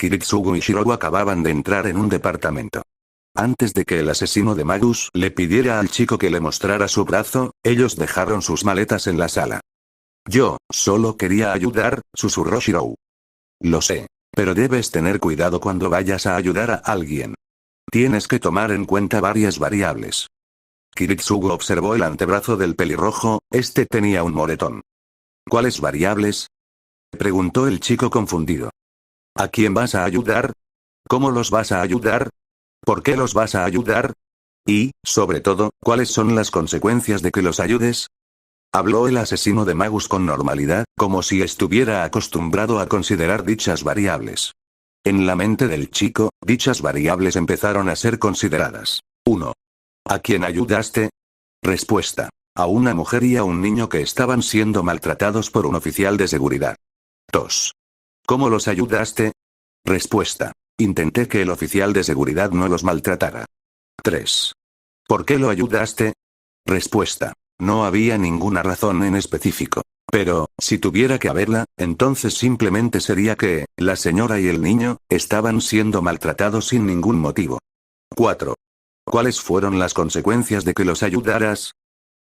Kiritsugu y Shirou acababan de entrar en un departamento. Antes de que el asesino de Magus le pidiera al chico que le mostrara su brazo, ellos dejaron sus maletas en la sala. Yo, solo quería ayudar, susurró Shirou. Lo sé. Pero debes tener cuidado cuando vayas a ayudar a alguien. Tienes que tomar en cuenta varias variables. Kiritsugu observó el antebrazo del pelirrojo, este tenía un moretón. ¿Cuáles variables? Preguntó el chico confundido. ¿A quién vas a ayudar? ¿Cómo los vas a ayudar? ¿Por qué los vas a ayudar? Y, sobre todo, ¿cuáles son las consecuencias de que los ayudes? Habló el asesino de Magus con normalidad, como si estuviera acostumbrado a considerar dichas variables. En la mente del chico, dichas variables empezaron a ser consideradas. 1. ¿A quién ayudaste? Respuesta. A una mujer y a un niño que estaban siendo maltratados por un oficial de seguridad. 2. ¿Cómo los ayudaste? Respuesta. Intenté que el oficial de seguridad no los maltratara. 3. ¿Por qué lo ayudaste? Respuesta. No había ninguna razón en específico. Pero, si tuviera que haberla, entonces simplemente sería que, la señora y el niño, estaban siendo maltratados sin ningún motivo. 4. ¿Cuáles fueron las consecuencias de que los ayudaras?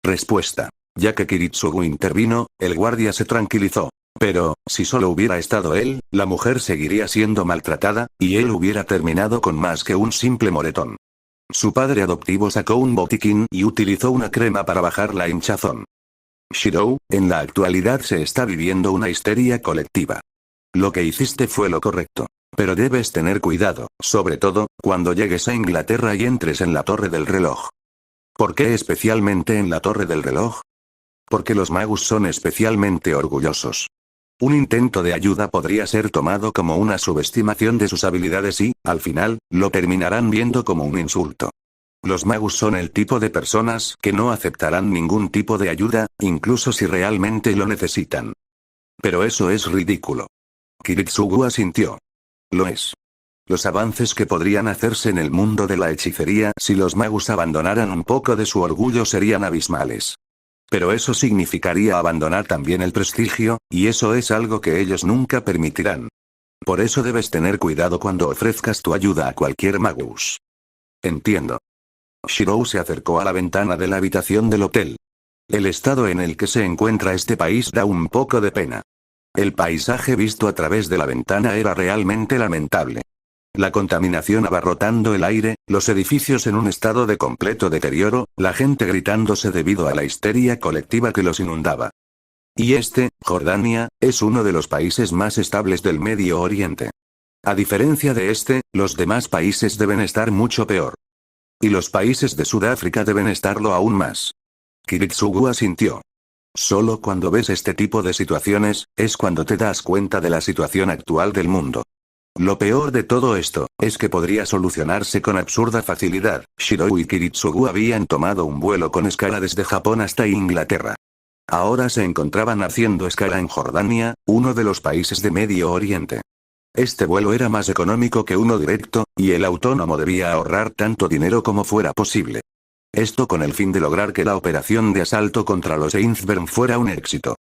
Respuesta. Ya que Kiritsugu intervino, el guardia se tranquilizó. Pero, si solo hubiera estado él, la mujer seguiría siendo maltratada, y él hubiera terminado con más que un simple moretón. Su padre adoptivo sacó un botiquín y utilizó una crema para bajar la hinchazón. Shirou, en la actualidad se está viviendo una histeria colectiva. Lo que hiciste fue lo correcto. Pero debes tener cuidado, sobre todo, cuando llegues a Inglaterra y entres en la Torre del Reloj. ¿Por qué especialmente en la Torre del Reloj? Porque los Magus son especialmente orgullosos. Un intento de ayuda podría ser tomado como una subestimación de sus habilidades y, al final, lo terminarán viendo como un insulto. Los Magus son el tipo de personas que no aceptarán ningún tipo de ayuda, incluso si realmente lo necesitan. Pero eso es ridículo. Kiritsugu asintió. Lo es. Los avances que podrían hacerse en el mundo de la hechicería si los Magus abandonaran un poco de su orgullo serían abismales. Pero eso significaría abandonar también el prestigio, y eso es algo que ellos nunca permitirán. Por eso debes tener cuidado cuando ofrezcas tu ayuda a cualquier Magus. Entiendo. Shirou se acercó a la ventana de la habitación del hotel. El estado en el que se encuentra este país da un poco de pena. El paisaje visto a través de la ventana era realmente lamentable. La contaminación abarrotando el aire, los edificios en un estado de completo deterioro, la gente gritándose debido a la histeria colectiva que los inundaba. Y Jordania, es uno de los países más estables del Medio Oriente. A diferencia de los demás países deben estar mucho peor. Y los países de Sudáfrica deben estarlo aún más. Kiritsugu asintió. Solo cuando ves este tipo de situaciones, es cuando te das cuenta de la situación actual del mundo. Lo peor de todo esto, es que podría solucionarse con absurda facilidad. Shirou y Kiritsugu habían tomado un vuelo con escala desde Japón hasta Inglaterra. Ahora se encontraban haciendo escala en Jordania, uno de los países de Medio Oriente. Este vuelo era más económico que uno directo, y el autónomo debía ahorrar tanto dinero como fuera posible. Esto con el fin de lograr que la operación de asalto contra los Einsberg fuera un éxito.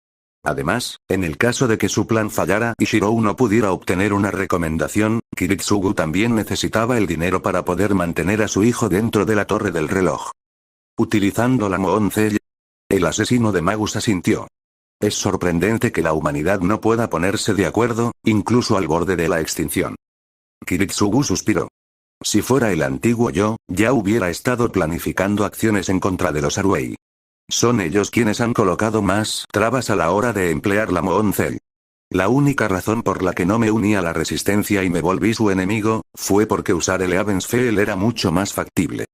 Además, en el caso de que su plan fallara y Shirou no pudiera obtener una recomendación, Kiritsugu también necesitaba el dinero para poder mantener a su hijo dentro de la Torre del Reloj. Utilizando la Mooncell, el asesino de Magus asintió. Es sorprendente que la humanidad no pueda ponerse de acuerdo, incluso al borde de la extinción. Kiritsugu suspiró. Si fuera el antiguo yo, ya hubiera estado planificando acciones en contra de los Aruei. Son ellos quienes han colocado más trabas a la hora de emplear la Mooncell. La única razón por la que no me uní a la resistencia y me volví su enemigo, fue porque usar el Eavensfell era mucho más factible.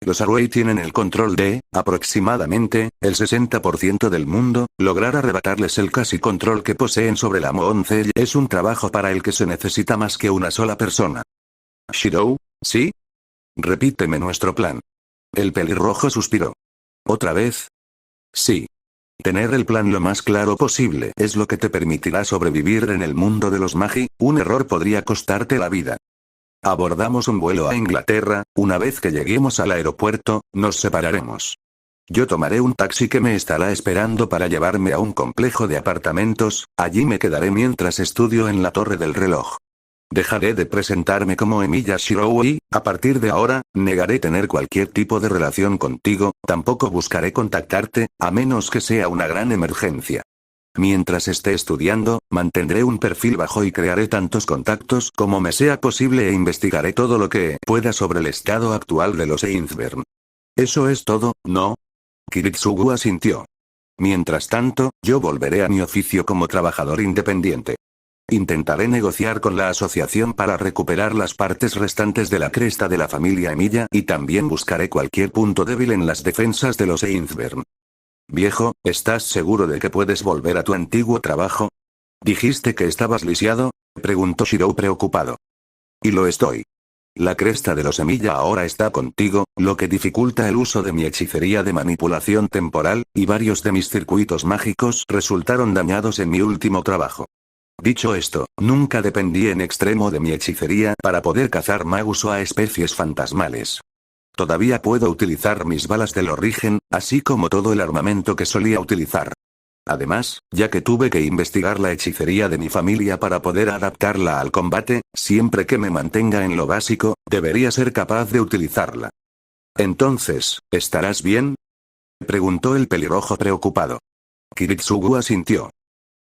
Los Aruei tienen el control de, aproximadamente, el 60% del mundo, lograr arrebatarles el casi control que poseen sobre la Mooncell es un trabajo para el que se necesita más que una sola persona. Shirou, ¿sí? Repíteme nuestro plan. El pelirrojo suspiró. ¿Otra vez? Sí. Tener el plan lo más claro posible es lo que te permitirá sobrevivir en el mundo de los Magi, un error podría costarte la vida. Abordamos un vuelo a Inglaterra, una vez que lleguemos al aeropuerto, nos separaremos. Yo tomaré un taxi que me estará esperando para llevarme a un complejo de apartamentos, allí me quedaré mientras estudio en la Torre del Reloj. Dejaré de presentarme como Emiya Shirou y, a partir de ahora, negaré tener cualquier tipo de relación contigo, tampoco buscaré contactarte, a menos que sea una gran emergencia. Mientras esté estudiando, mantendré un perfil bajo y crearé tantos contactos como me sea posible e investigaré todo lo que pueda sobre el estado actual de los Ainsburn. Eso es todo, ¿no? Kiritsugu asintió. Mientras tanto, yo volveré a mi oficio como trabajador independiente. Intentaré negociar con la asociación para recuperar las partes restantes de la cresta de la familia Emiya y también buscaré cualquier punto débil en las defensas de los Ainsburn. Viejo, ¿estás seguro de que puedes volver a tu antiguo trabajo? ¿Dijiste que estabas lisiado? Preguntó Shirou preocupado. Y lo estoy. La cresta de los Emiya ahora está contigo, lo que dificulta el uso de mi hechicería de manipulación temporal, y varios de mis circuitos mágicos resultaron dañados en mi último trabajo. Dicho esto, nunca dependí en extremo de mi hechicería para poder cazar magus o a especies fantasmales. Todavía puedo utilizar mis balas del origen, así como todo el armamento que solía utilizar. Además, ya que tuve que investigar la hechicería de mi familia para poder adaptarla al combate, siempre que me mantenga en lo básico, debería ser capaz de utilizarla. Entonces, ¿estarás bien? Preguntó el pelirrojo preocupado. Kiritsugu asintió.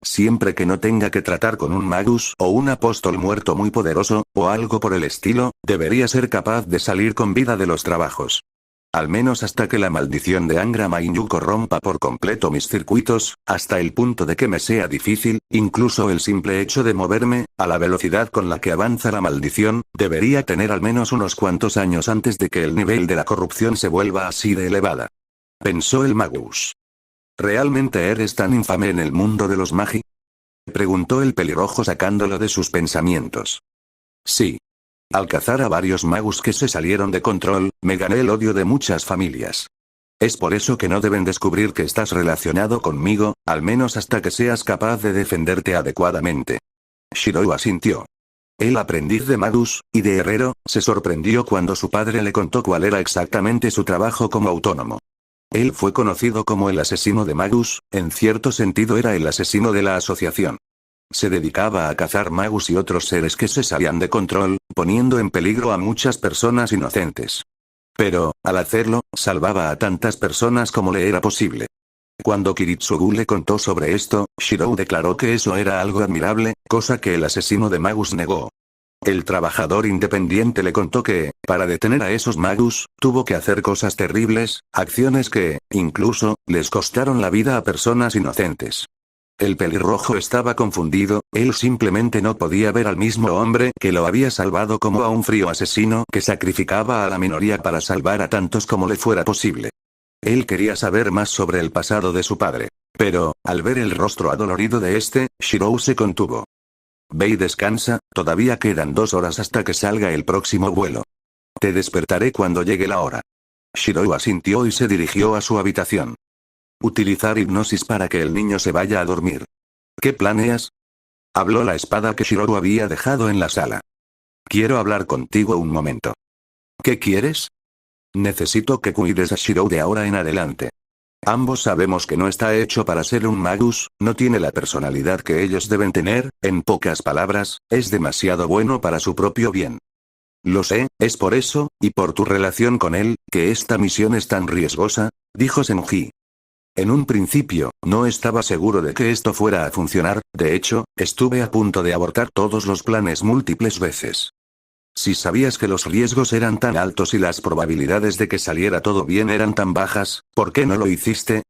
Siempre que no tenga que tratar con un magus o un apóstol muerto muy poderoso, o algo por el estilo, debería ser capaz de salir con vida de los trabajos. Al menos hasta que la maldición de Angra Mainyu corrompa por completo mis circuitos, hasta el punto de que me sea difícil, incluso el simple hecho de moverme, a la velocidad con la que avanza la maldición, debería tener al menos unos cuantos años antes de que el nivel de la corrupción se vuelva así de elevada. Pensó el magus. ¿Realmente eres tan infame en el mundo de los magi? Preguntó el pelirrojo sacándolo de sus pensamientos. Sí. Al cazar a varios magus que se salieron de control, me gané el odio de muchas familias. Es por eso que no deben descubrir que estás relacionado conmigo, al menos hasta que seas capaz de defenderte adecuadamente. Shirou asintió. El aprendiz de magus, y de herrero, se sorprendió cuando su padre le contó cuál era exactamente su trabajo como autónomo. Él fue conocido como el asesino de magus, en cierto sentido era el asesino de la asociación. Se dedicaba a cazar magus y otros seres que se salían de control, poniendo en peligro a muchas personas inocentes. Pero, al hacerlo, salvaba a tantas personas como le era posible. Cuando Kiritsugu le contó sobre esto, Shirou declaró que eso era algo admirable, cosa que el asesino de magus negó. El trabajador independiente le contó que, para detener a esos magus, tuvo que hacer cosas terribles, acciones que, incluso, les costaron la vida a personas inocentes. El pelirrojo estaba confundido, él simplemente no podía ver al mismo hombre que lo había salvado como a un frío asesino que sacrificaba a la minoría para salvar a tantos como le fuera posible. Él quería saber más sobre el pasado de su padre. Pero, al ver el rostro adolorido de este, Shirou se contuvo. Ve y descansa, todavía quedan 2 horas hasta que salga el próximo vuelo. Te despertaré cuando llegue la hora. Shirou asintió y se dirigió a su habitación. Utilizar hipnosis para que el niño se vaya a dormir. ¿Qué planeas? Habló la espada que Shirou había dejado en la sala. Quiero hablar contigo un momento. ¿Qué quieres? Necesito que cuides a Shirou de ahora en adelante. Ambos sabemos que no está hecho para ser un magus, no tiene la personalidad que ellos deben tener, en pocas palabras, es demasiado bueno para su propio bien. Lo sé, es por eso, y por tu relación con él, que esta misión es tan riesgosa, dijo Senji. En un principio, no estaba seguro de que esto fuera a funcionar, de hecho, estuve a punto de abortar todos los planes múltiples veces. Si sabías que los riesgos eran tan altos y las probabilidades de que saliera todo bien eran tan bajas, ¿por qué no lo hiciste?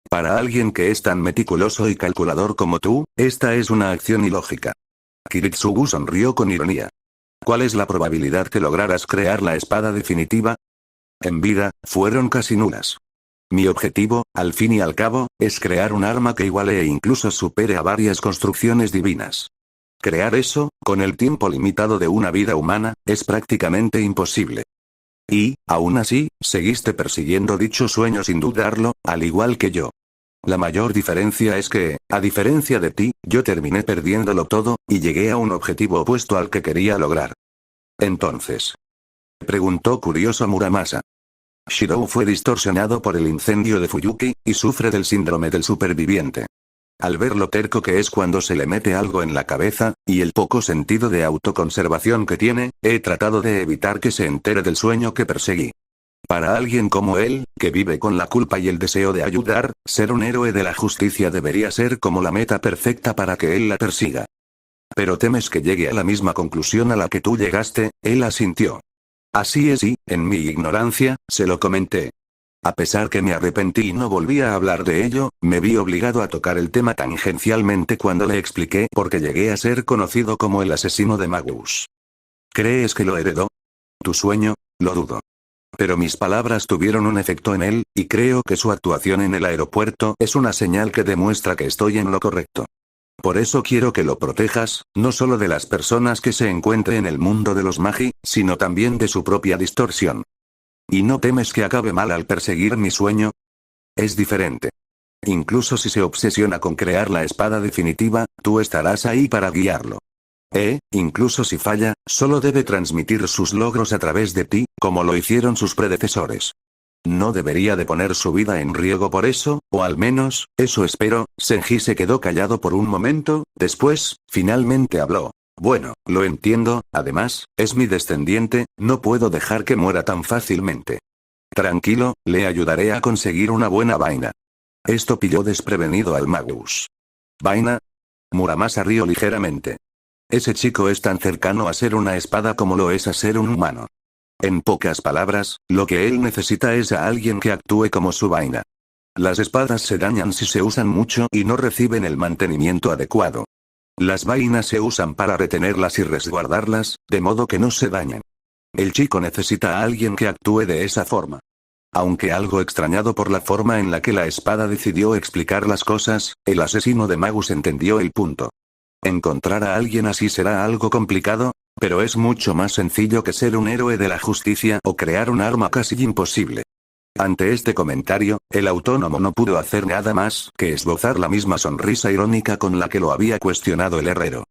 Para alguien que es tan meticuloso y calculador como tú, esta es una acción ilógica. Kiritsugu sonrió con ironía. ¿Cuál es la probabilidad que lograras crear la espada definitiva? En vida, fueron casi nulas. Mi objetivo, al fin y al cabo, es crear un arma que iguale e incluso supere a varias construcciones divinas. Crear eso, con el tiempo limitado de una vida humana, es prácticamente imposible. Y, aún así, seguiste persiguiendo dicho sueño sin dudarlo, al igual que yo. La mayor diferencia es que, a diferencia de ti, yo terminé perdiéndolo todo, y llegué a un objetivo opuesto al que quería lograr. Entonces, preguntó curioso Muramasa. Shirou fue distorsionado por el incendio de Fuyuki, y sufre del síndrome del superviviente. Al ver lo terco que es cuando se le mete algo en la cabeza, y el poco sentido de autoconservación que tiene, he tratado de evitar que se entere del sueño que perseguí. Para alguien como él, que vive con la culpa y el deseo de ayudar, ser un héroe de la justicia debería ser como la meta perfecta para que él la persiga. Pero temes que llegue a la misma conclusión a la que tú llegaste, él asintió. Así es y, en mi ignorancia, se lo comenté. A pesar que me arrepentí y no volví a hablar de ello, me vi obligado a tocar el tema tangencialmente cuando le expliqué por qué llegué a ser conocido como el asesino de Magus. ¿Crees que lo heredó? ¿Tu sueño? Lo dudo. Pero mis palabras tuvieron un efecto en él, y creo que su actuación en el aeropuerto es una señal que demuestra que estoy en lo correcto. Por eso quiero que lo protejas, no solo de las personas que se encuentren en el mundo de los Magi, sino también de su propia distorsión. ¿Y no temes que acabe mal al perseguir mi sueño? Es diferente. Incluso si se obsesiona con crear la espada definitiva, tú estarás ahí para guiarlo. Incluso si falla, solo debe transmitir sus logros a través de ti, como lo hicieron sus predecesores. No debería de poner su vida en riesgo por eso, o al menos, eso espero. Senji se quedó callado por un momento, después, finalmente habló. Bueno, lo entiendo, además, es mi descendiente, no puedo dejar que muera tan fácilmente. Tranquilo, le ayudaré a conseguir una buena vaina. Esto pilló desprevenido al Magus. ¿Vaina? Muramasa rió ligeramente. Ese chico es tan cercano a ser una espada como lo es a ser un humano. En pocas palabras, lo que él necesita es a alguien que actúe como su vaina. Las espadas se dañan si se usan mucho y no reciben el mantenimiento adecuado. Las vainas se usan para retenerlas y resguardarlas, de modo que no se dañen. El chico necesita a alguien que actúe de esa forma. Aunque algo extrañado por la forma en la que la espada decidió explicar las cosas, el asesino de Magus entendió el punto. Encontrar a alguien así será algo complicado, pero es mucho más sencillo que ser un héroe de la justicia o crear un arma casi imposible. Ante este comentario, el autónomo no pudo hacer nada más que esbozar la misma sonrisa irónica con la que lo había cuestionado el herrero.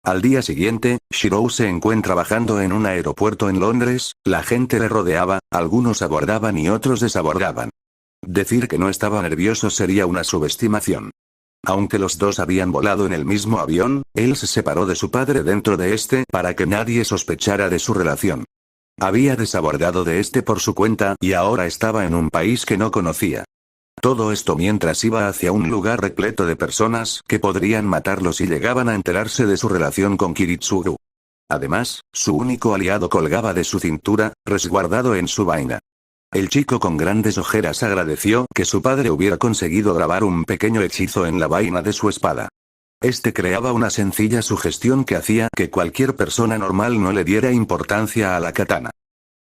Al día siguiente, Shirou se encuentra bajando en un aeropuerto en Londres, la gente le rodeaba, algunos abordaban y otros desabordaban. Decir que no estaba nervioso sería una subestimación. Aunque los dos habían volado en el mismo avión, él se separó de su padre dentro de este para que nadie sospechara de su relación. Había desabordado de este por su cuenta y ahora estaba en un país que no conocía. Todo esto mientras iba hacia un lugar repleto de personas que podrían matarlo si llegaban a enterarse de su relación con Kiritsuru. Además, su único aliado colgaba de su cintura, resguardado en su vaina. El chico con grandes ojeras agradeció que su padre hubiera conseguido grabar un pequeño hechizo en la vaina de su espada. Este creaba una sencilla sugestión que hacía que cualquier persona normal no le diera importancia a la katana.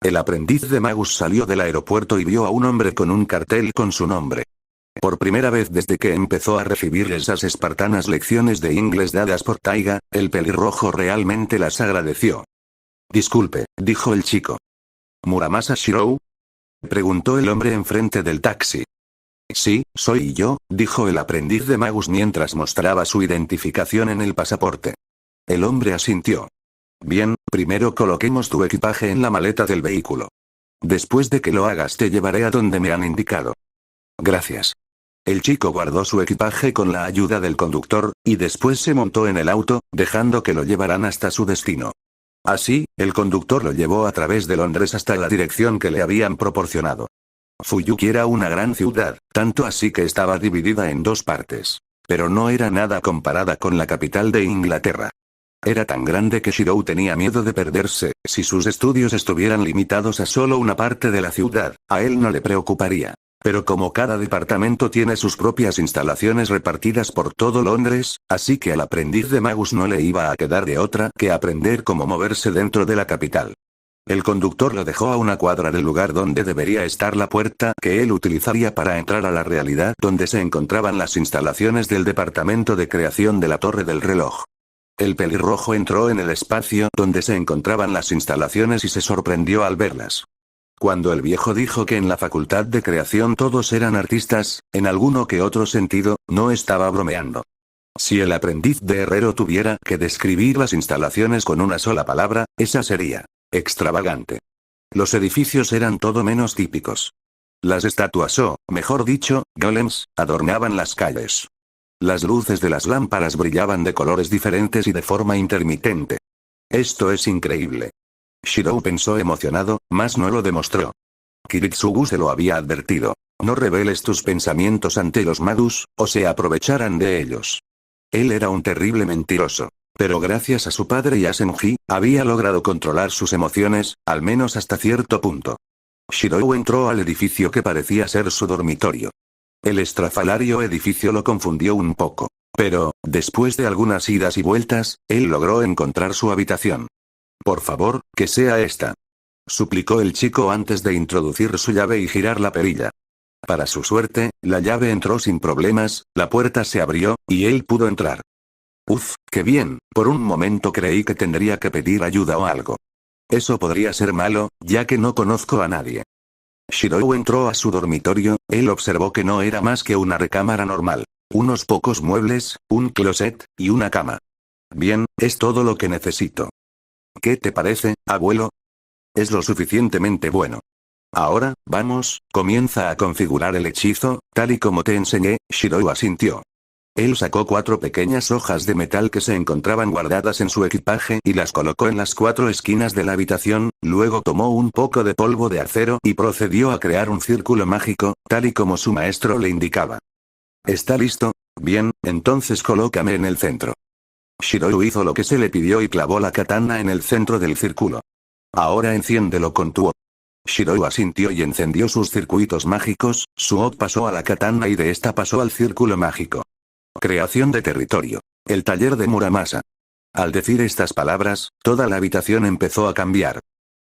El aprendiz de Magus salió del aeropuerto y vio a un hombre con un cartel con su nombre. Por primera vez desde que empezó a recibir esas espartanas lecciones de inglés dadas por Taiga, el pelirrojo realmente las agradeció. Disculpe, dijo el chico. ¿Muramasa Shirou? Preguntó el hombre enfrente del taxi. Sí, soy yo, dijo el aprendiz de Magus mientras mostraba su identificación en el pasaporte. El hombre asintió. Bien, primero coloquemos tu equipaje en la maleta del vehículo. Después de que lo hagas te llevaré a donde me han indicado. Gracias. El chico guardó su equipaje con la ayuda del conductor, y después se montó en el auto, dejando que lo llevaran hasta su destino. Así, el conductor lo llevó a través de Londres hasta la dirección que le habían proporcionado. Fuyuki era una gran ciudad, tanto así que estaba dividida en dos partes. Pero no era nada comparada con la capital de Inglaterra. Era tan grande que Shirou tenía miedo de perderse. Si sus estudios estuvieran limitados a solo una parte de la ciudad, a él no le preocuparía. Pero como cada departamento tiene sus propias instalaciones repartidas por todo Londres, así que al aprendiz de Magus no le iba a quedar de otra que aprender cómo moverse dentro de la capital. El conductor lo dejó a una cuadra del lugar donde debería estar la puerta que él utilizaría para entrar a la realidad donde se encontraban las instalaciones del departamento de creación de la Torre del Reloj. El pelirrojo entró en el espacio donde se encontraban las instalaciones y se sorprendió al verlas. Cuando el viejo dijo que en la facultad de creación todos eran artistas, en alguno que otro sentido, no estaba bromeando. Si el aprendiz de herrero tuviera que describir las instalaciones con una sola palabra, esa sería extravagante. Los edificios eran todo menos típicos. Las estatuas o, mejor dicho, golems, adornaban las calles. las luces de las lámparas brillaban de colores diferentes y de forma intermitente. Esto es increíble. Shirou pensó emocionado, mas no lo demostró. Kiritsugu se lo había advertido. No reveles tus pensamientos ante los magus, o se aprovecharán de ellos. Él era un terrible mentiroso. Pero gracias a su padre y a Senji, había logrado controlar sus emociones, al menos hasta cierto punto. Shirou entró al edificio que parecía ser su dormitorio. El estrafalario edificio lo confundió un poco. Pero, después de algunas idas y vueltas, él logró encontrar su habitación. Por favor, que sea esta. Suplicó el chico antes de introducir su llave y girar la perilla. Para su suerte, la llave entró sin problemas, la puerta se abrió, y él pudo entrar. Uf, qué bien, por un momento creí que tendría que pedir ayuda o algo. Eso podría ser malo, ya que no conozco a nadie. Shirou entró a su dormitorio, él observó que no era más que una recámara normal. Unos pocos muebles, un closet, y una cama. Bien, es todo lo que necesito. ¿Qué te parece, abuelo? Es lo suficientemente bueno. Ahora, vamos, comienza a configurar el hechizo, tal y como te enseñé. Shirou asintió. Él sacó 4 pequeñas hojas de metal que se encontraban guardadas en su equipaje y las colocó en las 4 esquinas de la habitación, luego tomó un poco de polvo de acero y procedió a crear un círculo mágico, tal y como su maestro le indicaba. ¿Está listo? Bien, entonces colócame en el centro. Shirou hizo lo que se le pidió y clavó la katana en el centro del círculo. Ahora enciéndelo con tu O. Shirou asintió y encendió sus circuitos mágicos, su O pasó a la katana y de esta pasó al círculo mágico. Creación de territorio. El taller de Muramasa. Al decir estas palabras, toda la habitación empezó a cambiar.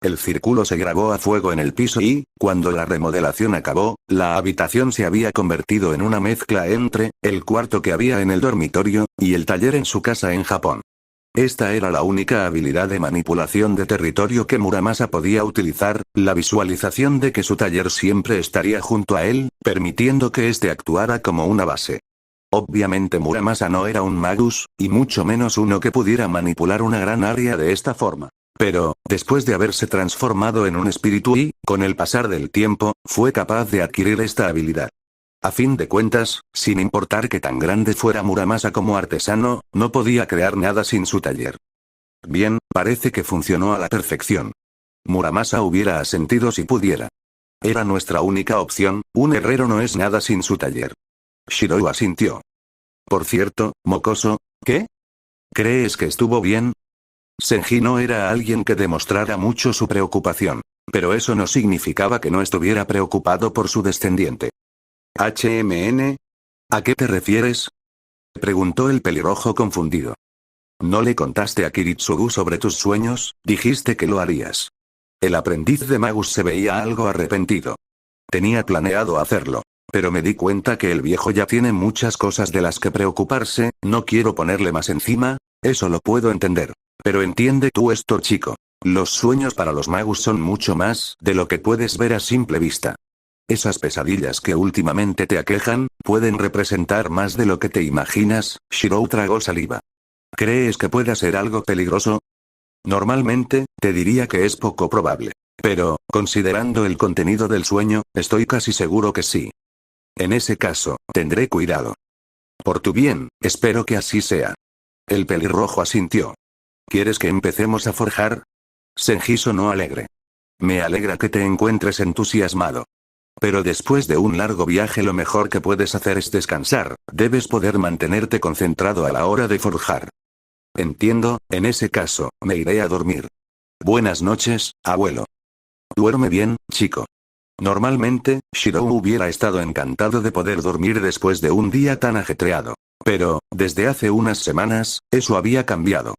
El círculo se grabó a fuego en el piso y, cuando la remodelación acabó, la habitación se había convertido en una mezcla entre, el cuarto que había en el dormitorio, y el taller en su casa en Japón. Esta era la única habilidad de manipulación de territorio que Muramasa podía utilizar, la visualización de que su taller siempre estaría junto a él, permitiendo que éste actuara como una base. Obviamente Muramasa no era un magus, y mucho menos uno que pudiera manipular una gran área de esta forma. Pero, después de haberse transformado en un espíritu y, con el pasar del tiempo, fue capaz de adquirir esta habilidad. A fin de cuentas, sin importar que tan grande fuera Muramasa como artesano, no podía crear nada sin su taller. Bien, parece que funcionó a la perfección. Muramasa hubiera asentido si pudiera. Era nuestra única opción, un herrero no es nada sin su taller. Shirou asintió. Por cierto, mocoso, ¿qué? ¿Crees que estuvo bien? Senji no era alguien que demostrara mucho su preocupación. Pero eso no significaba que no estuviera preocupado por su descendiente. ¿HMN? ¿A qué te refieres? Preguntó el pelirrojo confundido. ¿No le contaste a Kiritsugu sobre tus sueños? Dijiste que lo harías. El aprendiz de Magus se veía algo arrepentido. Tenía planeado hacerlo. Pero me di cuenta que el viejo ya tiene muchas cosas de las que preocuparse, no quiero ponerle más encima, eso lo puedo entender. Pero entiende tú esto, chico. Los sueños para los magus son mucho más de lo que puedes ver a simple vista. Esas pesadillas que últimamente te aquejan, pueden representar más de lo que te imaginas. Shirou tragó saliva. ¿Crees que pueda ser algo peligroso? Normalmente, te diría que es poco probable. Pero, considerando el contenido del sueño, estoy casi seguro que sí. En ese caso, tendré cuidado. Por tu bien, espero que así sea. El pelirrojo asintió. ¿Quieres que empecemos a forjar? Senji sonó alegre. Me alegra que te encuentres entusiasmado. Pero después de un largo viaje lo mejor que puedes hacer es descansar, debes poder mantenerte concentrado a la hora de forjar. Entiendo, en ese caso, me iré a dormir. Buenas noches, abuelo. Duerme bien, chico. Normalmente, Shirou hubiera estado encantado de poder dormir después de un día tan ajetreado. Pero, desde hace unas semanas, eso había cambiado.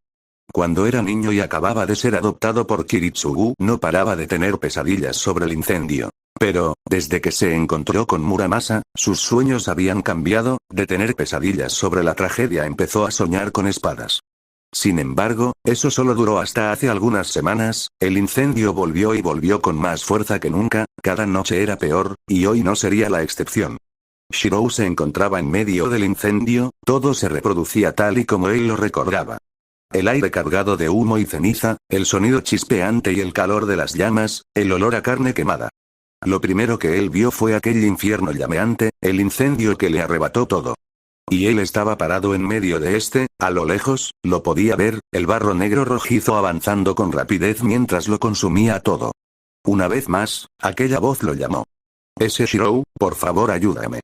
Cuando era niño y acababa de ser adoptado por Kiritsugu, no paraba de tener pesadillas sobre el incendio. Pero, desde que se encontró con Muramasa, sus sueños habían cambiado, de tener pesadillas sobre la tragedia empezó a soñar con espadas. Sin embargo, eso solo duró hasta hace algunas semanas, el incendio volvió y volvió con más fuerza que nunca, cada noche era peor, y hoy no sería la excepción. Shirou se encontraba en medio del incendio, todo se reproducía tal y como él lo recordaba. El aire cargado de humo y ceniza, el sonido chispeante y el calor de las llamas, el olor a carne quemada. Lo primero que él vio fue aquel infierno llameante, el incendio que le arrebató todo. Y él estaba parado en medio de a lo lejos, lo podía ver, el barro negro rojizo avanzando con rapidez mientras lo consumía todo. Una vez más, aquella voz lo llamó. Ese Shirou, por favor ayúdame.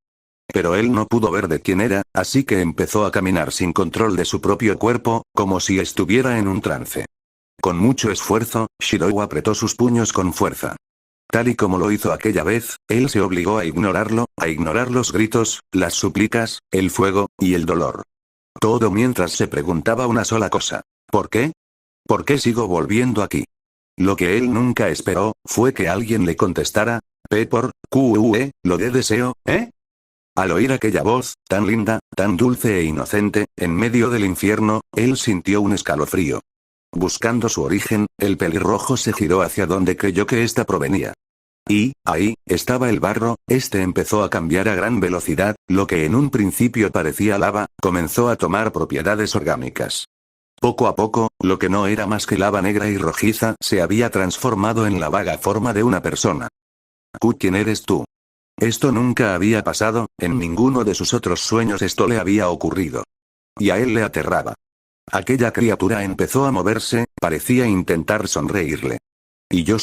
Pero él no pudo ver de quién era, así que empezó a caminar sin control de su propio cuerpo, como si estuviera en un trance. Con mucho esfuerzo, Shirou apretó sus puños con fuerza. Tal y como lo hizo aquella vez, él se obligó a ignorar los gritos, las súplicas, el fuego, y el dolor. Todo mientras se preguntaba una sola cosa. ¿Por qué? ¿Por qué sigo volviendo aquí? Lo que él nunca esperó, fue que alguien le contestara, por QUE, lo de deseo, ¿eh? Al oír aquella voz, tan linda, tan dulce e inocente, en medio del infierno, él sintió un escalofrío. Buscando su origen, el pelirrojo se giró hacia donde creyó que ésta provenía. Y, ahí, estaba el barro, empezó a cambiar a gran velocidad, lo que en un principio parecía lava, comenzó a tomar propiedades orgánicas. Poco a poco, lo que no era más que lava negra y rojiza se había transformado en la vaga forma de una persona. ¿Quién eres tú? Esto nunca había pasado, en ninguno de sus otros sueños esto le había ocurrido. Y a él le aterraba. Aquella criatura empezó a moverse, parecía intentar sonreírle. Y yo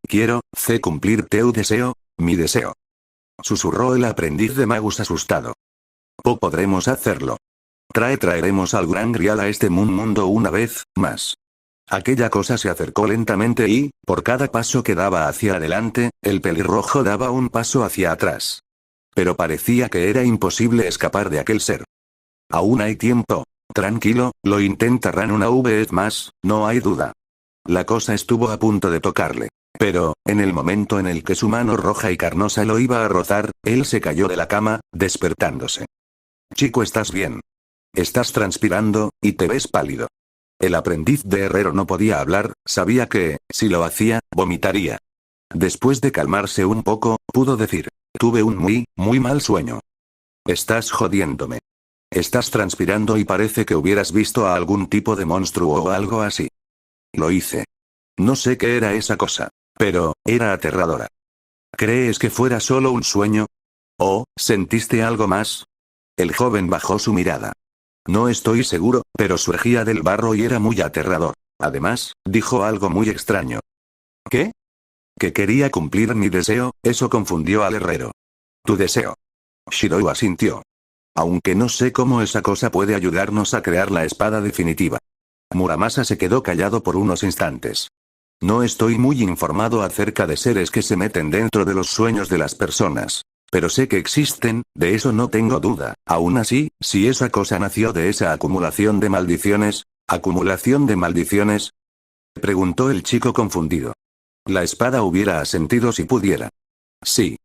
quiero, cumplir teu deseo, mi deseo. Susurró el aprendiz de Magus asustado. Podremos hacerlo. Traeremos al gran grial a este mundo una vez, más. Aquella cosa se acercó lentamente y, por cada paso que daba hacia adelante, el pelirrojo daba un paso hacia atrás. Pero parecía que era imposible escapar de aquel ser. Aún hay tiempo. Tranquilo, lo intentarán una vez más, no hay duda. La cosa estuvo a punto de tocarle. Pero, en el momento en el que su mano roja y carnosa lo iba a rozar, él se cayó de la cama, despertándose. Chico, ¿estás bien? Estás transpirando, y te ves pálido. El aprendiz de herrero no podía hablar, sabía que, si lo hacía, vomitaría. Después de calmarse un poco, pudo decir, tuve un muy mal sueño. Estás jodiéndome. Estás transpirando y parece que hubieras visto a algún tipo de monstruo o algo así. Lo hice. No sé qué era esa cosa. Pero, era aterradora. ¿Crees que fuera solo un sueño? ¿O, sentiste algo más? El joven bajó su mirada. No estoy seguro, pero surgía del barro y era muy aterrador. Además, dijo algo muy extraño. ¿Qué? Que quería cumplir mi deseo, eso confundió al herrero. Tu deseo. Shirou asintió. Aunque no sé cómo esa cosa puede ayudarnos a crear la espada definitiva. Muramasa se quedó callado por unos instantes. No estoy muy informado acerca de seres que se meten dentro de los sueños de las personas. Pero sé que existen, de eso no tengo duda. Aún así, si esa cosa nació de esa acumulación de maldiciones... ¿Acumulación de maldiciones? Preguntó el chico confundido. La espada hubiera asentido si pudiera. Sí.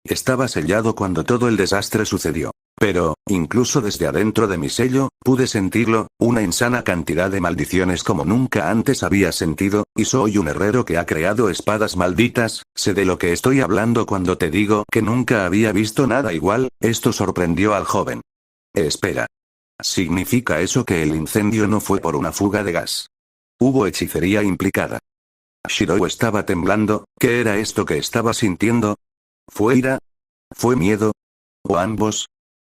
Estaba sellado cuando todo el desastre sucedió. Pero, incluso desde adentro de mi sello, pude sentirlo, una insana cantidad de maldiciones como nunca antes había sentido, y soy un herrero que ha creado espadas malditas, sé de lo que estoy hablando cuando te digo que nunca había visto nada igual. Esto sorprendió al joven. Espera. ¿Significa eso que el incendio no fue por una fuga de gas? Hubo hechicería implicada. Shirou estaba temblando, ¿qué era esto que estaba sintiendo? ¿Fue ira? ¿Fue miedo? ¿O ambos?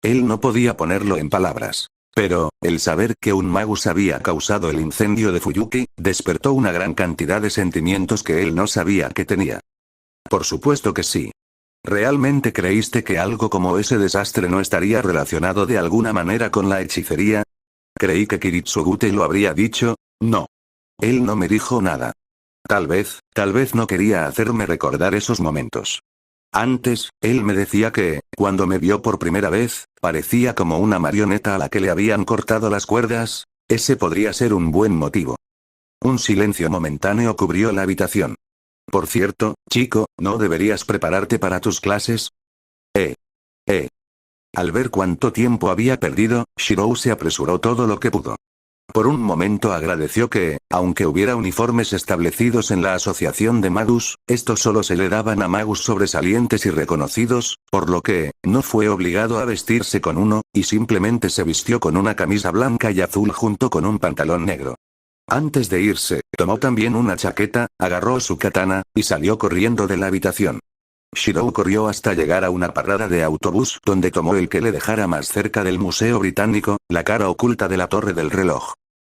Él no podía ponerlo en palabras. Pero, el saber que un magus había causado el incendio de Fuyuki, despertó una gran cantidad de sentimientos que él no sabía que tenía. Por supuesto que sí. ¿Realmente creíste que algo como ese desastre no estaría relacionado de alguna manera con la hechicería? Creí que Kiritsugu te lo habría dicho, no. Él no me dijo nada. Tal vez no quería hacerme recordar esos momentos. Antes, él me decía que, cuando me vio por primera vez, parecía como una marioneta a la que le habían cortado las cuerdas. Ese podría ser un buen motivo. Un silencio momentáneo cubrió la habitación. Por cierto, chico, ¿no deberías prepararte para tus clases? Al ver cuánto tiempo había perdido, Shirou se apresuró todo lo que pudo. Por un momento agradeció que, aunque hubiera uniformes establecidos en la asociación de magus, estos solo se le daban a magus sobresalientes y reconocidos, por lo que, no fue obligado a vestirse con uno, y simplemente se vistió con una camisa blanca y azul junto con un pantalón negro. Antes de irse, tomó también una chaqueta, agarró su katana, y salió corriendo de la habitación. Shirou corrió hasta llegar a una parada de autobús donde tomó el que le dejara más cerca del Museo Británico, la cara oculta de la Torre del Reloj.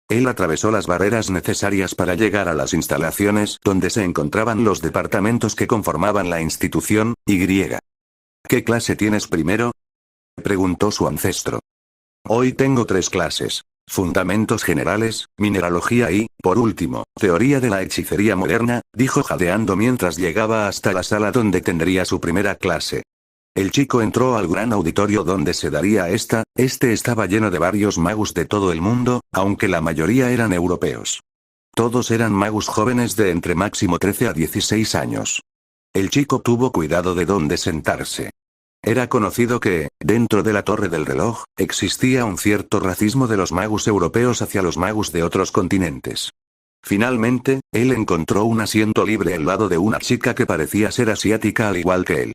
Él atravesó las barreras necesarias para llegar a las instalaciones donde se encontraban los departamentos que conformaban la institución, Y. ¿Qué clase tienes primero?, preguntó su ancestro. Hoy tengo 3 clases. Fundamentos generales, mineralogía y, por último, teoría de la hechicería moderna, dijo jadeando mientras llegaba hasta la sala donde tendría su primera clase. El chico entró al gran auditorio donde se daría esta. Este estaba lleno de varios magos de todo el mundo, aunque la mayoría eran europeos. Todos eran magos jóvenes de entre máximo 13 a 16 años. El chico tuvo cuidado de dónde sentarse. Era conocido que, dentro de la Torre del Reloj, existía un cierto racismo de los magos europeos hacia los magos de otros continentes. Finalmente, él encontró un asiento libre al lado de una chica que parecía ser asiática al igual que él.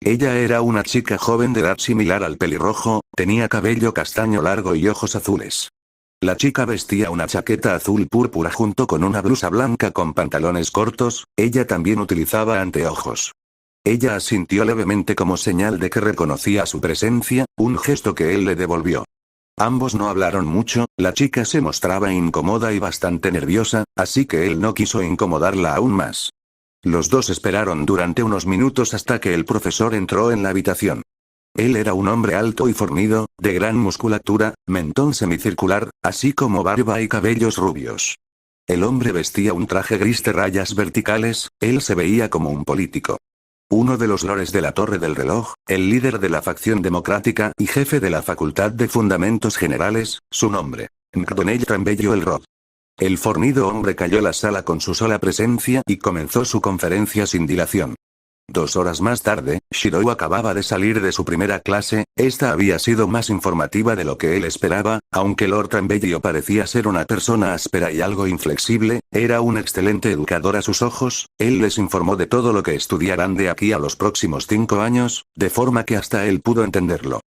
Ella era una chica joven de edad similar al pelirrojo, tenía cabello castaño largo y ojos azules. La chica vestía una chaqueta azul púrpura junto con una blusa blanca con pantalones cortos. Ella también utilizaba anteojos. Ella asintió levemente como señal de que reconocía su presencia, un gesto que él le devolvió. Ambos no hablaron mucho. La chica se mostraba incómoda y bastante nerviosa, así que él no quiso incomodarla aún más. Los dos esperaron durante unos minutos hasta que el profesor entró en la habitación. Él era un hombre alto y fornido, de gran musculatura, mentón semicircular, así como barba y cabellos rubios. El hombre vestía un traje gris de rayas verticales. Él se veía como un político. Uno de los lores de la Torre del Reloj, el líder de la facción democrática y jefe de la Facultad de Fundamentos Generales, su nombre, McDonnell Trambello el Rod. El fornido hombre cayó a la sala con su sola presencia y comenzó su conferencia sin dilación. 2 horas más tarde, Shirou acababa de salir de su primera clase. Esta había sido más informativa de lo que él esperaba, aunque Lord Trambello parecía ser una persona áspera y algo inflexible, era un excelente educador a sus ojos. Él les informó de todo lo que estudiarán de aquí a los próximos 5 años, de forma que hasta él pudo entenderlo.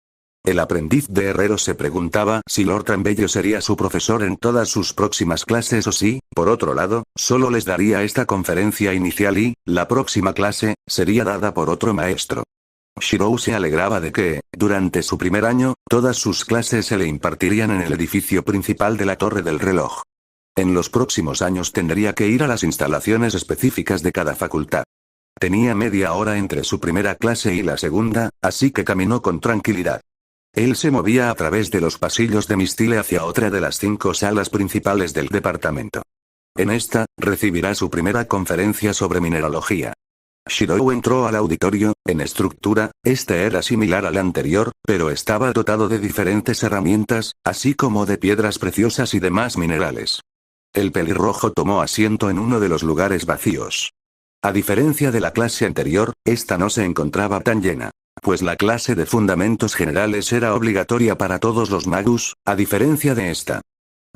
El aprendiz de herrero se preguntaba si Lord Trambello sería su profesor en todas sus próximas clases o si, por otro lado, solo les daría esta conferencia inicial y, la próxima clase, sería dada por otro maestro. Shirou se alegraba de que, durante su primer año, todas sus clases se le impartirían en el edificio principal de la Torre del Reloj. En los próximos años tendría que ir a las instalaciones específicas de cada facultad. Tenía media hora entre su primera clase y la segunda, así que caminó con tranquilidad. Él se movía a través de los pasillos de Mistile hacia otra de las 5 salas principales del departamento. En esta, recibirá su primera conferencia sobre mineralogía. Shirou entró al auditorio. En estructura, este era similar al anterior, pero estaba dotado de diferentes herramientas, así como de piedras preciosas y demás minerales. El pelirrojo tomó asiento en uno de los lugares vacíos. A diferencia de la clase anterior, esta no se encontraba tan llena. Pues la clase de fundamentos generales era obligatoria para todos los magos, a diferencia de esta.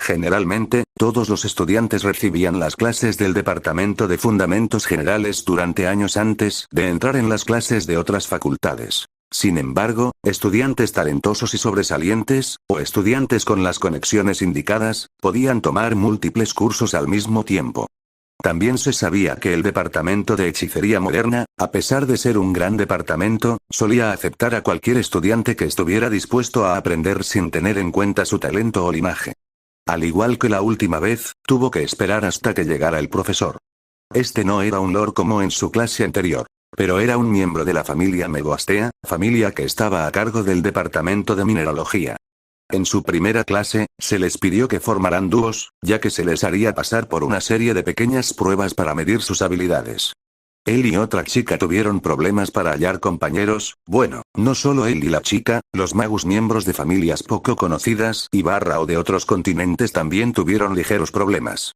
Generalmente, todos los estudiantes recibían las clases del departamento de fundamentos generales durante años antes de entrar en las clases de otras facultades. Sin embargo, estudiantes talentosos y sobresalientes, o estudiantes con las conexiones indicadas, podían tomar múltiples cursos al mismo tiempo. También se sabía que el departamento de hechicería moderna, a pesar de ser un gran departamento, solía aceptar a cualquier estudiante que estuviera dispuesto a aprender sin tener en cuenta su talento o linaje. Al igual que la última vez, tuvo que esperar hasta que llegara el profesor. Este no era un lord como en su clase anterior, pero era un miembro de la familia Megoastea, familia que estaba a cargo del departamento de mineralogía. En su primera clase, se les pidió que formaran dúos, ya que se les haría pasar por una serie de pequeñas pruebas para medir sus habilidades. Él y otra chica tuvieron problemas para hallar compañeros. Bueno, no solo él y la chica, los magos miembros de familias poco conocidas y o de otros continentes también tuvieron ligeros problemas.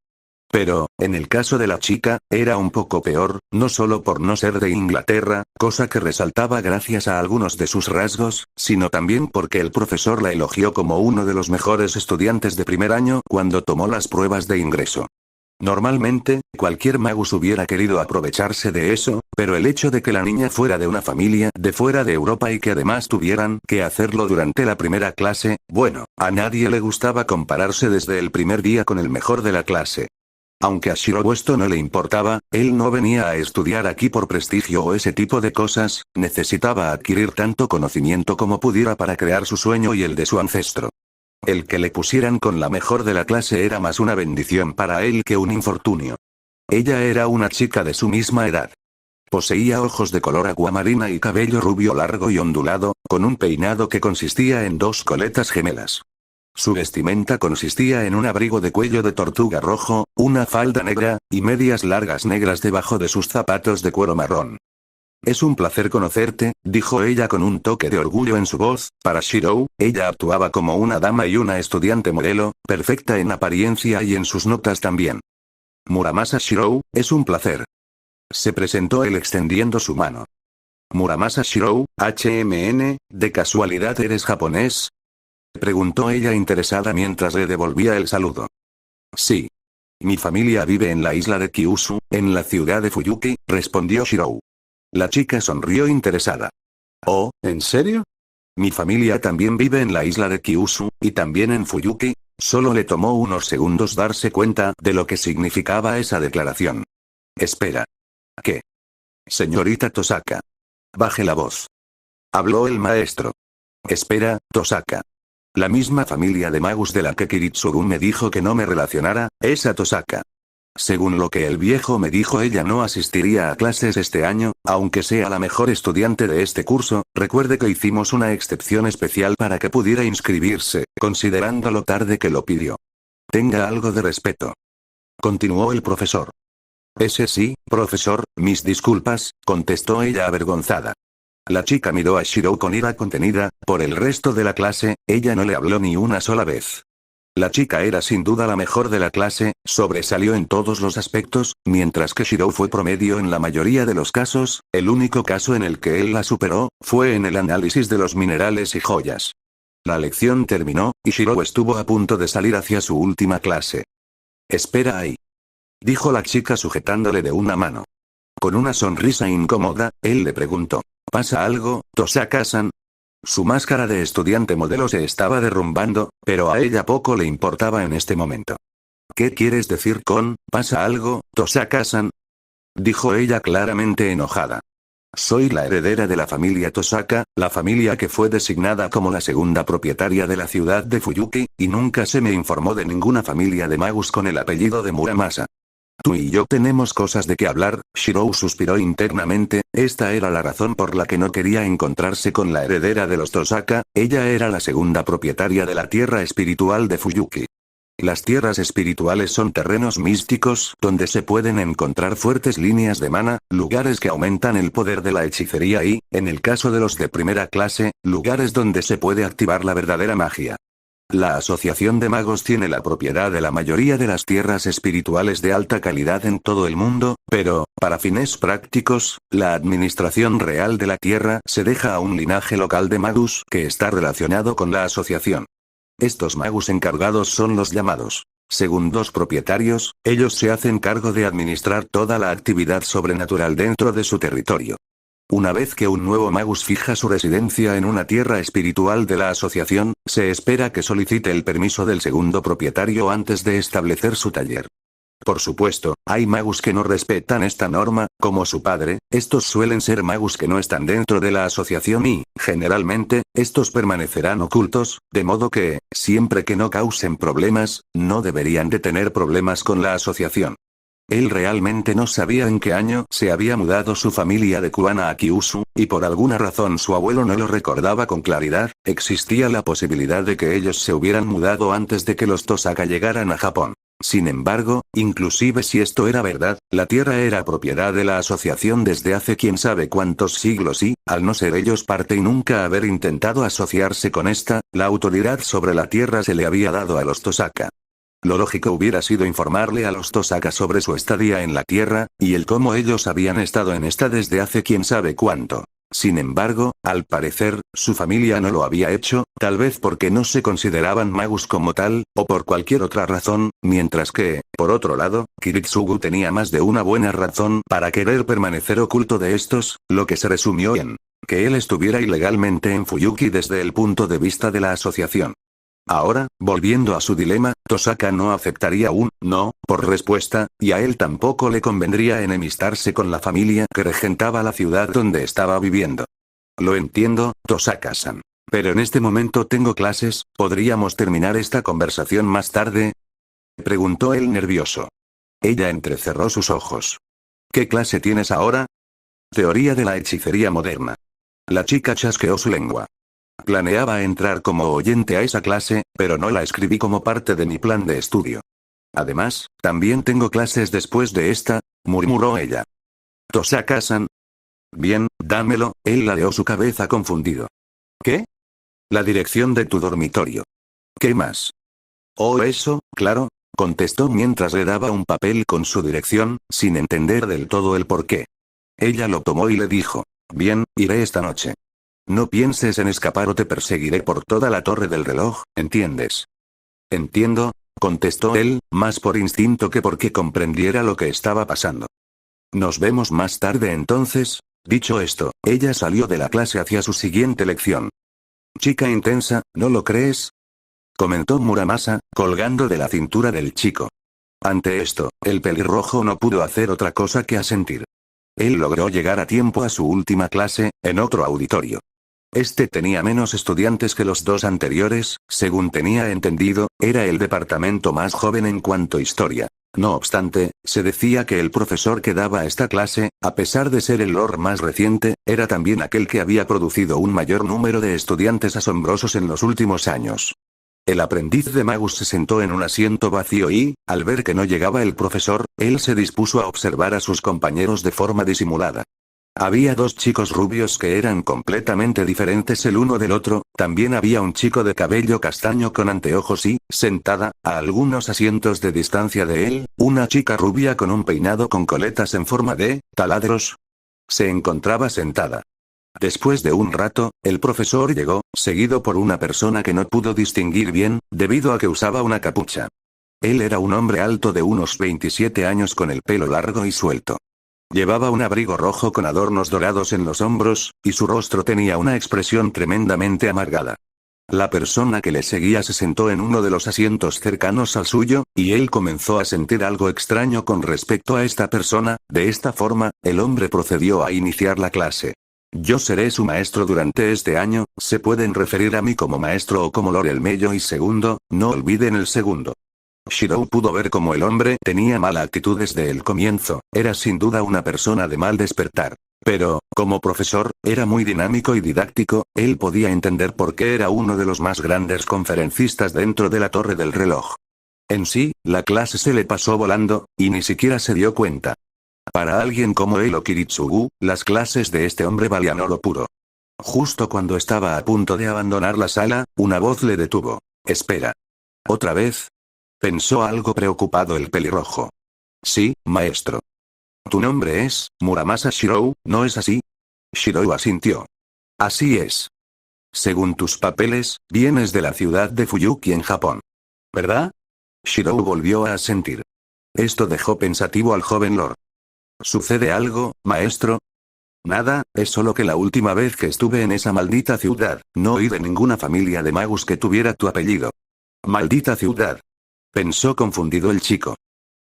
Pero, en el caso de la chica, era un poco peor, no solo por no ser de Inglaterra, cosa que resaltaba gracias a algunos de sus rasgos, sino también porque el profesor la elogió como uno de los mejores estudiantes de primer año cuando tomó las pruebas de ingreso. Normalmente, cualquier magus hubiera querido aprovecharse de eso, pero el hecho de que la niña fuera de una familia de fuera de Europa y que además tuvieran que hacerlo durante la primera clase, bueno, a nadie le gustaba compararse desde el primer día con el mejor de la clase. Aunque a Shirou esto no le importaba, él no venía a estudiar aquí por prestigio o ese tipo de cosas, necesitaba adquirir tanto conocimiento como pudiera para crear su sueño y el de su ancestro. El que le pusieran con la mejor de la clase era más una bendición para él que un infortunio. Ella era una chica de su misma edad. Poseía ojos de color aguamarina y cabello rubio largo y ondulado, con un peinado que consistía en dos coletas gemelas. Su vestimenta consistía en un abrigo de cuello de tortuga rojo, una falda negra, y medias largas negras debajo de sus zapatos de cuero marrón. Es un placer conocerte, dijo ella con un toque de orgullo en su voz. Para Shirou, ella actuaba como una dama y una estudiante modelo, perfecta en apariencia y en sus notas también. Muramasa Shirou, es un placer. Se presentó él extendiendo su mano. Muramasa Shirou, HMN, ¿de casualidad eres japonés? Preguntó ella interesada mientras le devolvía el saludo. Sí. Mi familia vive en la isla de Kyushu, en la ciudad de Fuyuki, respondió Shirou. La chica sonrió interesada. Oh, ¿en serio? Mi familia también vive en la isla de Kyushu, y también en Fuyuki. Solo le tomó unos segundos darse cuenta de lo que significaba esa declaración. Espera. ¿Qué? Señorita Tosaka. Baje la voz. Habló el maestro. Espera, Tosaka. La misma familia de magus de la que Kiritsugu me dijo que no me relacionara, es a Tosaka. Según lo que el viejo me dijo, ella no asistiría a clases este año, aunque sea la mejor estudiante de este curso. Recuerde que hicimos una excepción especial para que pudiera inscribirse, considerando lo tarde que lo pidió. Tenga algo de respeto. Continuó el profesor. Ese sí, profesor, mis disculpas, contestó ella avergonzada. La chica miró a Shirou con ira contenida. Por el resto de la clase, ella no le habló ni una sola vez. La chica era sin duda la mejor de la clase, sobresalió en todos los aspectos, mientras que Shirou fue promedio en la mayoría de los casos. El único caso en el que él la superó, fue en el análisis de los minerales y joyas. La lección terminó, y Shirou estuvo a punto de salir hacia su última clase. Espera ahí. Dijo la chica sujetándole de una mano. Con una sonrisa incómoda, él le preguntó. ¿Pasa algo, Tosaka-san? Su máscara de estudiante modelo se estaba derrumbando, pero a ella poco le importaba en este momento. ¿Qué quieres decir con, pasa algo, Tosaka-san? Dijo ella claramente enojada. Soy la heredera de la familia Tosaka, la familia que fue designada como la segunda propietaria de la ciudad de Fuyuki, y nunca se me informó de ninguna familia de magus con el apellido de Muramasa. Tú y yo tenemos cosas de qué hablar. Shirou suspiró internamente. Esta era la razón por la que no quería encontrarse con la heredera de los Tosaka. Ella era la segunda propietaria de la tierra espiritual de Fuyuki. Las tierras espirituales son terrenos místicos, donde se pueden encontrar fuertes líneas de mana, lugares que aumentan el poder de la hechicería y, en el caso de los de primera clase, lugares donde se puede activar la verdadera magia. La Asociación de Magos tiene la propiedad de la mayoría de las tierras espirituales de alta calidad en todo el mundo, pero, para fines prácticos, la administración real de la tierra se deja a un linaje local de magus que está relacionado con la asociación. Estos magus encargados son los llamados segundos propietarios. Ellos se hacen cargo de administrar toda la actividad sobrenatural dentro de su territorio. Una vez que un nuevo magus fija su residencia en una tierra espiritual de la asociación, se espera que solicite el permiso del segundo propietario antes de establecer su taller. Por supuesto, hay magus que no respetan esta norma, como su padre. Estos suelen ser magus que no están dentro de la asociación y, generalmente, estos permanecerán ocultos, de modo que, siempre que no causen problemas, no deberían de tener problemas con la asociación. Él realmente no sabía en qué año se había mudado su familia de Kuana a Kyushu, y por alguna razón su abuelo no lo recordaba con claridad. Existía la posibilidad de que ellos se hubieran mudado antes de que los Tosaka llegaran a Japón. Sin embargo, inclusive si esto era verdad, la tierra era propiedad de la asociación desde hace quién sabe cuántos siglos y, al no ser ellos parte y nunca haber intentado asociarse con esta, la autoridad sobre la tierra se le había dado a los Tosaka. Lo lógico hubiera sido informarle a los Tosaka sobre su estadía en la Tierra, y el cómo ellos habían estado en esta desde hace quién sabe cuánto. Sin embargo, al parecer, su familia no lo había hecho, tal vez porque no se consideraban magus como tal, o por cualquier otra razón, mientras que, por otro lado, Kiritsugu tenía más de una buena razón para querer permanecer oculto de estos, lo que se resumió en que él estuviera ilegalmente en Fuyuki desde el punto de vista de la asociación. Ahora, volviendo a su dilema, Tosaka no aceptaría un no por respuesta, y a él tampoco le convendría enemistarse con la familia que regentaba la ciudad donde estaba viviendo. Lo entiendo, Tosaka-san. Pero en este momento tengo clases, ¿podríamos terminar esta conversación más tarde? Preguntó él nervioso. Ella entrecerró sus ojos. ¿Qué clase tienes ahora? Teoría de la hechicería moderna. La chica chasqueó su lengua. Planeaba entrar como oyente a esa clase, pero no la escribí como parte de mi plan de estudio. Además, también tengo clases después de esta, murmuró ella. Tosaka-san. Bien, dámelo, él ladeó su cabeza confundido. ¿Qué? La dirección de tu dormitorio. ¿Qué más? Oh, eso, claro, contestó mientras le daba un papel con su dirección, sin entender del todo el porqué. Ella lo tomó y le dijo. Bien, iré esta noche. No pienses en escapar o te perseguiré por toda la torre del reloj, ¿entiendes? Entiendo, contestó él, más por instinto que porque comprendiera lo que estaba pasando. Nos vemos más tarde entonces. Dicho esto, ella salió de la clase hacia su siguiente lección. Chica intensa, ¿no lo crees? Comentó Muramasa, colgando de la cintura del chico. Ante esto, el pelirrojo no pudo hacer otra cosa que asentir. Él logró llegar a tiempo a su última clase, en otro auditorio. Este tenía menos estudiantes que los dos anteriores, según tenía entendido, era el departamento más joven en cuanto a historia. No obstante, se decía que el profesor que daba esta clase, a pesar de ser el lord más reciente, era también aquel que había producido un mayor número de estudiantes asombrosos en los últimos años. El aprendiz de Magus se sentó en un asiento vacío y, al ver que no llegaba el profesor, él se dispuso a observar a sus compañeros de forma disimulada. Había dos chicos rubios que eran completamente diferentes el uno del otro, también había un chico de cabello castaño con anteojos y, sentada, a algunos asientos de distancia de él, una chica rubia con un peinado con coletas en forma de taladros. Se encontraba sentada. Después de un rato, el profesor llegó, seguido por una persona que no pudo distinguir bien, debido a que usaba una capucha. Él era un hombre alto de unos 27 años con el pelo largo y suelto. Llevaba un abrigo rojo con adornos dorados en los hombros, y su rostro tenía una expresión tremendamente amargada. La persona que le seguía se sentó en uno de los asientos cercanos al suyo, y él comenzó a sentir algo extraño con respecto a esta persona. De esta forma, el hombre procedió a iniciar la clase. Yo seré su maestro durante este año, se pueden referir a mí como maestro o como Lord el Mello y segundo, no olviden el segundo. Shirou pudo ver cómo el hombre tenía mala actitud desde el comienzo, era sin duda una persona de mal despertar. Pero, como profesor, era muy dinámico y didáctico, él podía entender por qué era uno de los más grandes conferencistas dentro de la torre del reloj. En sí, la clase se le pasó volando, y ni siquiera se dio cuenta. Para alguien como él o Kiritsugu, las clases de este hombre valían oro puro. Justo cuando estaba a punto de abandonar la sala, una voz le detuvo. Espera. ¿Otra vez? Pensó algo preocupado el pelirrojo. Sí, maestro. Tu nombre es Muramasa Shirou, ¿no es así? Shirou asintió. Así es. Según tus papeles, vienes de la ciudad de Fuyuki en Japón. ¿Verdad? Shirou volvió a asentir. Esto dejó pensativo al joven lord. ¿Sucede algo, maestro? Nada, es solo que la última vez que estuve en esa maldita ciudad, no oí de ninguna familia de magus que tuviera tu apellido. Maldita ciudad. Pensó confundido el chico.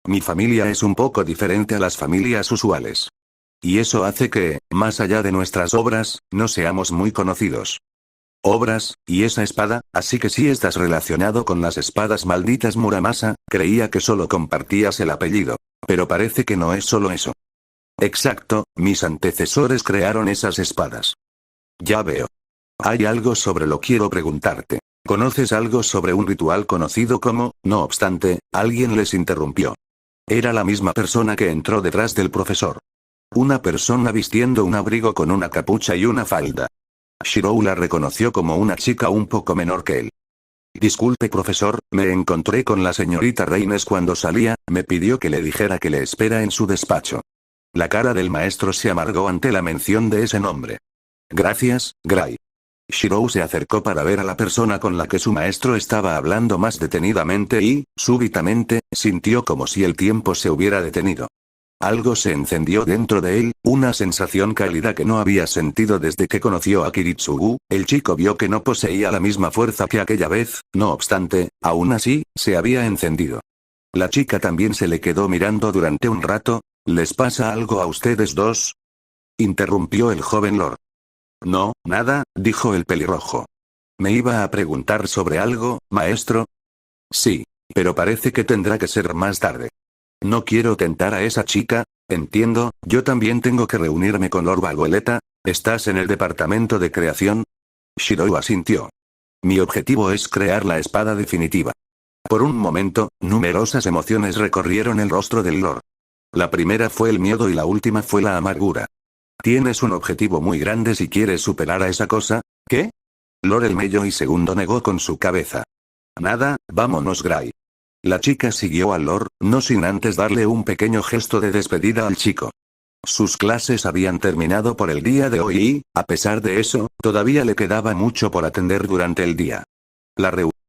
Mi familia es un poco diferente a las familias usuales. Y eso hace que, más allá de nuestras obras, no seamos muy conocidos. Obras, y esa espada, así que sí estás relacionado con las espadas malditas Muramasa, creía que solo compartías el apellido. Pero parece que no es solo eso. Exacto, mis antecesores crearon esas espadas. Ya veo. Hay algo sobre lo que quiero preguntarte. ¿Conoces algo sobre un ritual conocido como? No obstante, alguien les interrumpió. Era la misma persona que entró detrás del profesor. Una persona vistiendo un abrigo con una capucha y una falda. Shirou la reconoció como una chica un poco menor que él. Disculpe profesor, me encontré con la señorita Reines cuando salía, me pidió que le dijera que le espera en su despacho. La cara del maestro se amargó ante la mención de ese nombre. Gracias, Gray. Shirou se acercó para ver a la persona con la que su maestro estaba hablando más detenidamente y, súbitamente, sintió como si el tiempo se hubiera detenido. Algo se encendió dentro de él, Una sensación cálida que no había sentido desde que conoció a Kiritsugu. El chico vio que no poseía la misma fuerza que aquella vez, no obstante, aún así, se había encendido. La chica también se le quedó mirando durante un rato. ¿Les pasa algo a ustedes dos?, interrumpió el joven Lord. No, nada, dijo el pelirrojo. ¿Me iba a preguntar sobre algo, maestro? Sí, pero parece que tendrá que ser más tarde. No quiero tentar a esa chica. Entiendo, yo también tengo que reunirme con Lord Valgueleta. ¿Estás en el departamento de creación? Shirou asintió. Mi objetivo es crear la espada definitiva. Por un momento, numerosas emociones recorrieron el rostro del Lord. La primera fue el miedo y la última fue la amargura. Tienes un objetivo muy grande si quieres superar a esa cosa. ¿Qué? Lord el Mello y segundo negó con su cabeza. Nada, vámonos Gray. La chica siguió al Lord, no sin antes darle un pequeño gesto de despedida al chico. Sus clases habían terminado por el día de hoy y, a pesar de eso, todavía le quedaba mucho por atender durante el día. La reunión